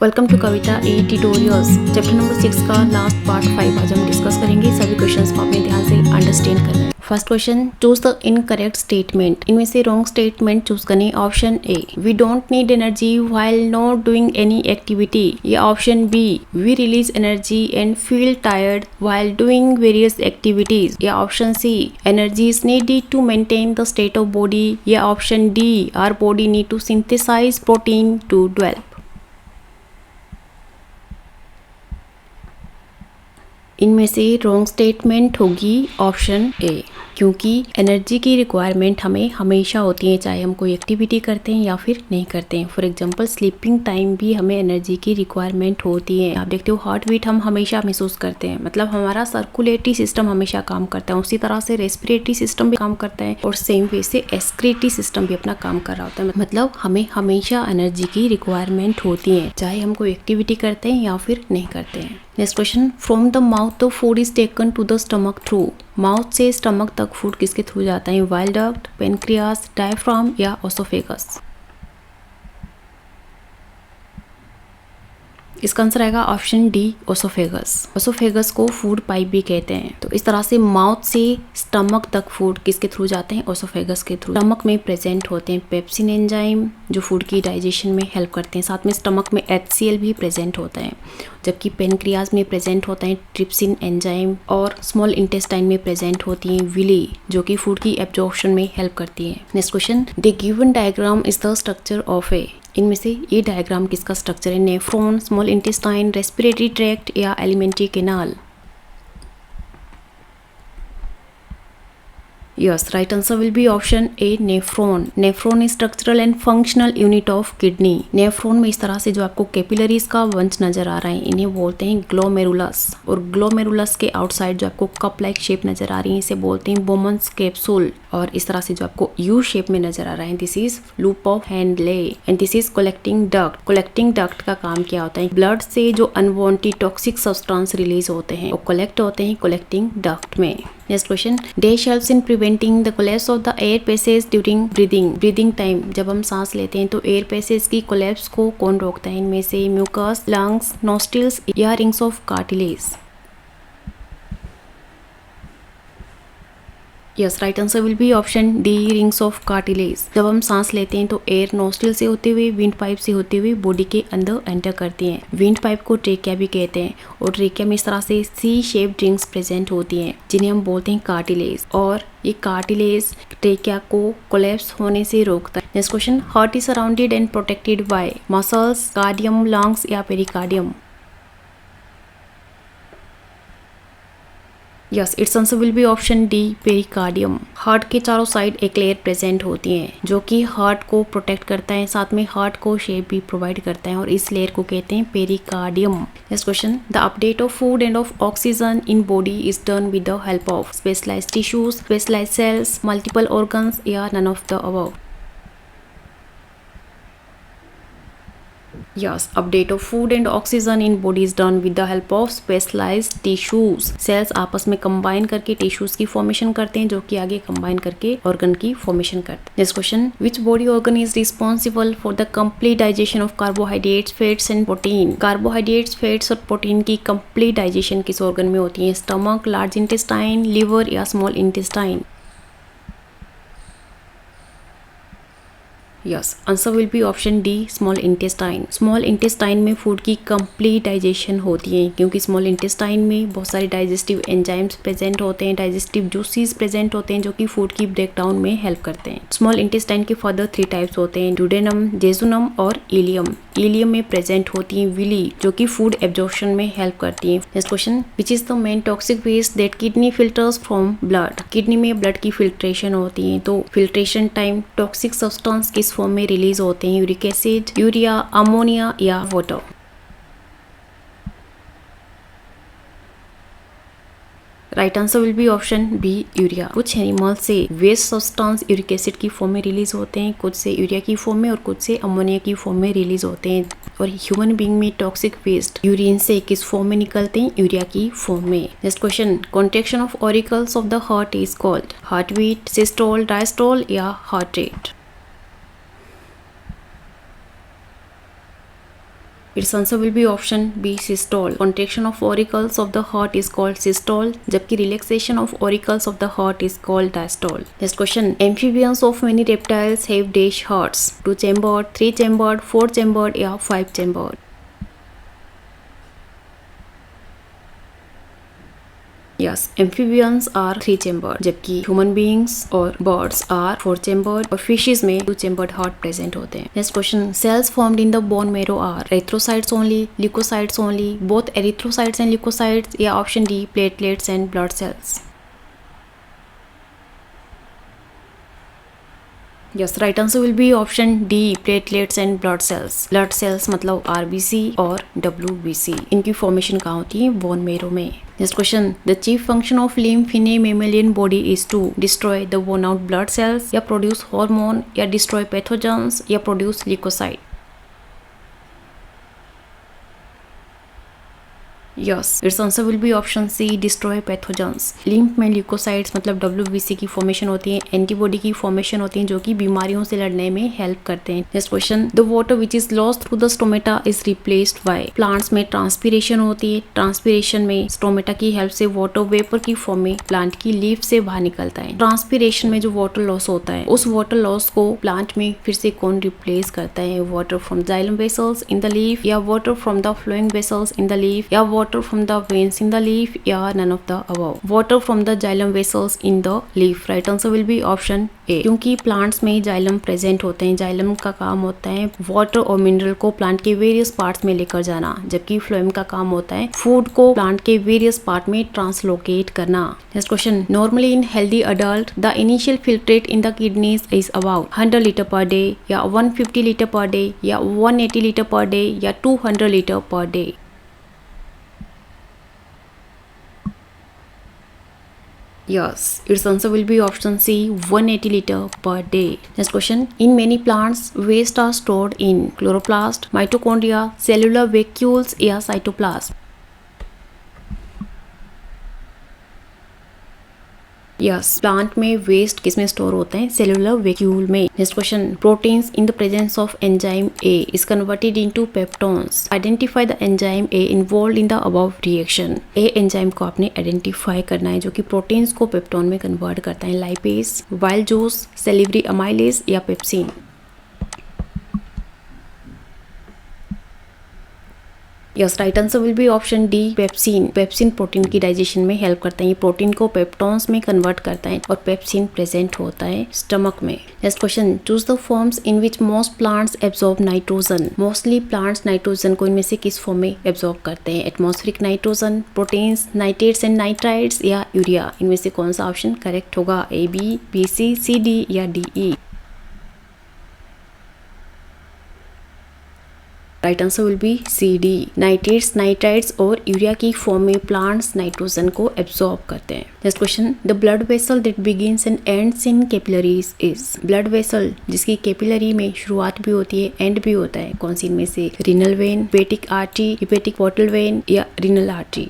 Welcome to Kavita A tutorials. Chapter number 6 का last part 5 आज हम डिस्कस करेंगे। सभी क्वेश्चंस को अपने ध्यान से अंडरस्टैंड करना है। First question, choose the incorrect statement. इनमें से रॉन्ग स्टेटमेंट चूज करनी। Option A, we don't need energy while not doing any activity. या option B, we release energy and feel tired while doing various activities. या option C, energy is needed to maintain the state of body. या option D, our body need to synthesise protein to develop. इनमें से wrong statement होगी option ए, क्योंकि energy की requirement हमें हमेशा होती है, चाहे हम कोई एक्टिविटी करते हैं या फिर नहीं करते हैं। फॉर एग्जांपल स्लीपिंग टाइम भी हमें एनर्जी की रिक्वायरमेंट होती है। आप देखते हो हार्ट बीट हम हमेशा महसूस करते हैं, मतलब हमारा सर्कुलेटरी सिस्टम हमेशा काम करता है। उसी तरह से रेस्पिरेटरी सिस्टम भी काम करता है और सेम वे से एक्सक्रीटरी सिस्टम भी अपना काम कर रहा होता है। मतलब हमें हमेशा एनर्जी की रिक्वायरमेंट होती है, चाहे हम कोई एक्टिविटी करते हैं या फिर नहीं करते हैं। Next question, from the mouth the food is taken to the stomach through. Mouth से स्टमक तक फूड किसके थ्रू जाता है? बाइल डक्ट, पेनक्रियास, डायफ्राम या ओसोफेगस। इसका आंसर आएगा ऑप्शन डी, ओसोफेगस। ओसोफेगस को फूड पाइप भी कहते हैं। तो इस तरह से माउथ से स्टमक तक फूड किसके थ्रू जाते हैं? ओसोफेगस के थ्रू। स्टमक में प्रेजेंट होते हैं पेप्सिन एंजाइम जो फूड की डाइजेशन में हेल्प करते हैं। साथ में स्टमक में HCl भी प्रेजेंट होता है, जबकि पेनक्रियाज में प्रेजेंट होता है ट्रिप्सिन एंजाइम और स्मॉल इंटेस्टाइन में प्रेजेंट होती है विली जो कि फूड की एब्जॉर्प्शन में हेल्प करती है। Next question, the given diagram is the structure of a. इनमें से ये डायग्राम किसका स्ट्रक्चर है? Nephron, small intestine, respiratory tract या alimentary canal. Yes, right answer will be option A, nephron. Nephron is structural and functional unit of kidney. Nephron में इस तरह से जो आपको कैपिलरीज का वंश नजर आ रहा है, इन्हें बोलते हैं ग्लोमेरुलस। और ग्लोमेरुलस के आउटसाइड जो आपको कप लाइक शेप नजर आ रही है, इसे बोलते हैं बोमन्स कैप्सूल। और इस तरह से जो आपको यू शेप में नजर आ रहा है, this is loop of Henle and this is collecting duct. Collecting duct का काम क्या होता है? ब्लड से जो अनवांटेड टॉक्सिक सब्सटेंस रिलीज होते हैं वो कलेक्ट होते हैं कलेक्टिंग डक्ट में। Next question, dash helps in preventing the collapse of the air passage during breathing. Breathing time जब हम सांस लेते हैं तो एयर पैसेज की कोलैप्स को कौन रोकता है? इनमें से म्यूकस, लंग्स, नोस्ट्रिल्स या rings of cartilage. Yes, right answer will be option D, rings of cartilage. जब हम सांस लेते हैं तो एयर नोस्ट्रिल से होते हुए विंड पाइप से होते हुए बॉडी के अंदर एंटर करती है। विंड पाइप को ट्रेकिया भी कहते हैं और ट्रेकिया में इस तरह से सी शेप्ड रिंग्स प्रेजेंट होती हैं जिन्हें हम बोलते हैं कार्टिलेज। और ये कार्टिलेज ट्रेकिया को कोलैप्स होने से रोकता है। Next question, heart is surrounded and protected by muscles, cardium, lungs या pericardium. Yes, its answer will be option D, pericardium. Heart के चारों साइड एक लेयर प्रेजेंट होती है जो कि हार्ट को प्रोटेक्ट करता है, साथ में हार्ट को शेप भी प्रोवाइड करता है और इस लेयर को कहते हैं pericardium. Next question, the update of food and of oxygen in body is done with the help of specialised tissues, specialised cells, multiple organs या none of the above. Yes, update of food and oxygen in body is done with the help of specialized tissues. Cells आपस में combine करके tissues की formation करते हैं जो कि आगे combine करके organ की formation करते हैं। Next question, which body organ is responsible for the complete digestion of carbohydrates, fats and protein? Carbohydrates, fats और protein की complete digestion किस organ में होती है? Stomach, large intestine, liver या small intestine? Yes, answer will be option D, small intestine. Small intestine में food की complete digestion होती है क्योंकि स्मॉल इंटेस्टाइन में बहुत सारे डाइजेस्टिव एंजाइम्स प्रेजेंट होते हैं, डाइजेस्टिव जूसेस प्रेजेंट होते हैं जो कि फूड की ब्रेकडाउन में हेल्प करते हैं। स्मॉल इंटेस्टाइन के फर्दर 3 टाइप्स होते हैं, ड्यूडेनम, जेजुनम और इलियम। इलियम में प्रेजेंट होती है विली जो कि फूड एब्जॉर्प्शन में हेल्प करती है। Next question, which is the main toxic waste that kidney filters from blood. Kidney में ब्लड की फिल्ट्रेशन होती है, तो फिल्ट्रेशन टाइम टॉक्सिक सब्सटेंस किस फॉर्म में रिलीज होते हैं? यूरिक एसिड, यूरिया, अमोनिया या water. Right answer will be option B, urea. कुछ एनिमल से वेस्ट सब्सटेंस यूरिक एसिड की फॉर्म में रिलीज होते हैं, कुछ से यूरिया की फॉर्म में और कुछ से अमोनिया की फॉर्म में रिलीज होते हैं। और ह्यूमन बीइंग में टॉक्सिक वेस्ट यूरिन से किस फॉर्म में निकलते हैं? यूरिया की फॉर्म में। Next question, contraction of auricles of the heart is called heart beat, systole, diastole या heart rate. Its answer will be option B, systole. Contraction of auricles of the heart is called systole, जबकि relaxation of auricles of the heart is called diastole. Next question. Amphibians of many reptiles have dash hearts. 2-chambered, 3-chambered, 4-chambered या 5-chambered. Yes, amphibians are 3-chambered, जबकि human beings और birds are 4-chambered और fishes में 2-chambered heart present होते हैं. Next question. Cells formed in the bone marrow are erythrocytes only, leukocytes only, both erythrocytes and leukocytes या option D, platelets and blood cells. Yes, right answer will be option D, platelets and blood cells. Blood cells मतलब RBC और WBC. इनकी formation कहाँ होती है? Bone marrow में. Next question. The chief function of lymph in a mammalian body is to destroy the worn out blood cells या produce hormone या destroy pathogens या produce leukocyte. Yes, its answer will be option C, destroy pathogens. lymph में leukocytes मतलब WBC की formation होती है, antibody की formation होती है जो कि बीमारियों से लड़ने में हेल्प करते हैं. Next question. The water which is lost through the stomata is replaced by. Plants में ट्रांसपीरेशन होती है, ट्रांसपीरेशन में स्टोमेटा की हेल्प से वाटर वेपर की फॉर्म में प्लांट की लीफ से बाहर निकलता है. ट्रांसपीरेशन में जो वाटर लॉस होता है उस वाटर लॉस को प्लांट में फिर से कौन रिप्लेस करता है? Water from xylem vessels in the leaf या water from the flowing vessels in the leaf या water from the veins in the leaf या none of the above. Water from the xylem vessels in the leaf. Right answer will be option A. क्योंकि plants में xylem present होते हैं, xylem का काम होता है वाटर और मिनरल को प्लांट के वेरियस पार्ट्स में लेकर जाना, जबकि फ्लोएम का काम होता है फूड को प्लांट के वेरियस पार्ट में ट्रांसलोकेट करना. Next question. Normally in healthy adult the initial filtrate in the kidneys is about 100 litre per day या 150 लीटर पर डे या 180 लीटर पर डे या 200 litre per day. Yes, its answer will be option C, 180 liter per day. Next question. In many plants, waste are stored in chloroplast, mitochondria, cellular vacuoles या cytoplasm. Yes, plant में waste किस में store होता है? Cellular vacuole में. Next question. Proteins in the presence of enzyme A is converted into peptones. Identify the enzyme A involved in the above reaction. A enzyme को आपने identify करना है जो कि प्रोटीन्स को पेप्टोन में कन्वर्ट करता है. लाइपेज, वाइल्डोज, सेलिब्री अमाइलेज या pepsin. Yes, right answer will be option D, pepsin. Pepsin protein की डाइजेशन में हेल्प करता है. ये प्रोटीन को पेप्टोन्स में कन्वर्ट करता है और पेप्सिन प्रेजेंट होता है स्टमक में. Next question. Choose the forms in which most plants absorb nitrogen. Mostly plants nitrogen को इनमें से किस फॉर्म में एब्जॉर्ब करते हैं? Atmospheric nitrogen, proteins, nitrates and nitrides या यूरिया. इनमें से कौन सा ऑप्शन करेक्ट होगा? A, B, B, C, D या D, E. Right answer will be C, D. Nitrates, nitrides और यूरिया की फॉर्म में प्लांट्स नाइट्रोजन को एब्जॉर्ब करते हैं. Next question. The blood vessel that begins and ends in capillaries is. Blood vessel जिसकी capillary में शुरुआत भी होती है एंड भी होता है, कौन सी इनमें से? Renal vein, hepatic artery, hepatic portal vein या renal artery.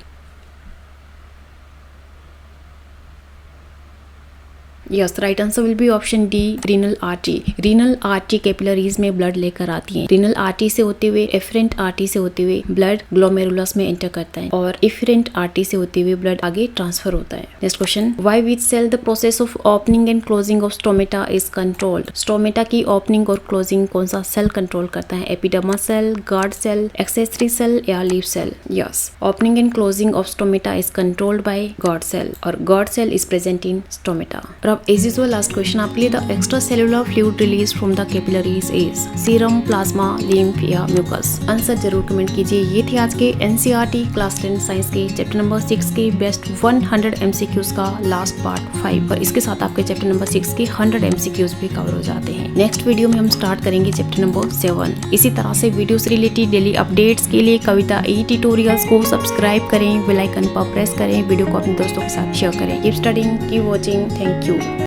Yes, right answer will be option D, renal artery. Renal artery capillaries में ब्लड लेकर आती है. रीनल आर्टरी से होते हुए एफरेंट आर्टरी से होते हुए ब्लड ग्लोमेरुलस में एंटर करता है और एफरेंट आर्टरी से होते हुए ब्लड आगे ट्रांसफर होता है. Next question. Why which cell the process of opening and closing of stomata is controlled. Stomata की ओपनिंग और क्लोजिंग कौन सा सेल कंट्रोल करता है? Epidermis cell, guard cell, accessory cell या leaf cell. Yes, opening and closing of stomata is controlled by guard cell और guard cell is present in stomata. As usual, last question आपके लिए. The extra cellular fluid release from the capillaries is serum, plasma, lymph या mucus. Answer जरूर comment कीजिए. ये थे आज के एनसीईआरटी क्लास 10 साइंस के चैप्टर नंबर 6 के बेस्ट 100 MCQs का लास्ट पार्ट 5 और इसके साथ आपके चैप्टर नंबर 6 के 100 MCQs भी कवर हो जाते हैं. नेक्स्ट वीडियो में हम स्टार्ट करेंगे चैप्टर नंबर 7. इसी तरह से वीडियो से रिलेटेड डेली अपडेट्स के लिए कविता ई ट्यूटोरियल्स को सब्सक्राइब करें, बेल आइकन पर प्रेस करें, वीडियो को अपने दोस्तों के साथ शेयर करें. Keep studying, keep watching. Thank you.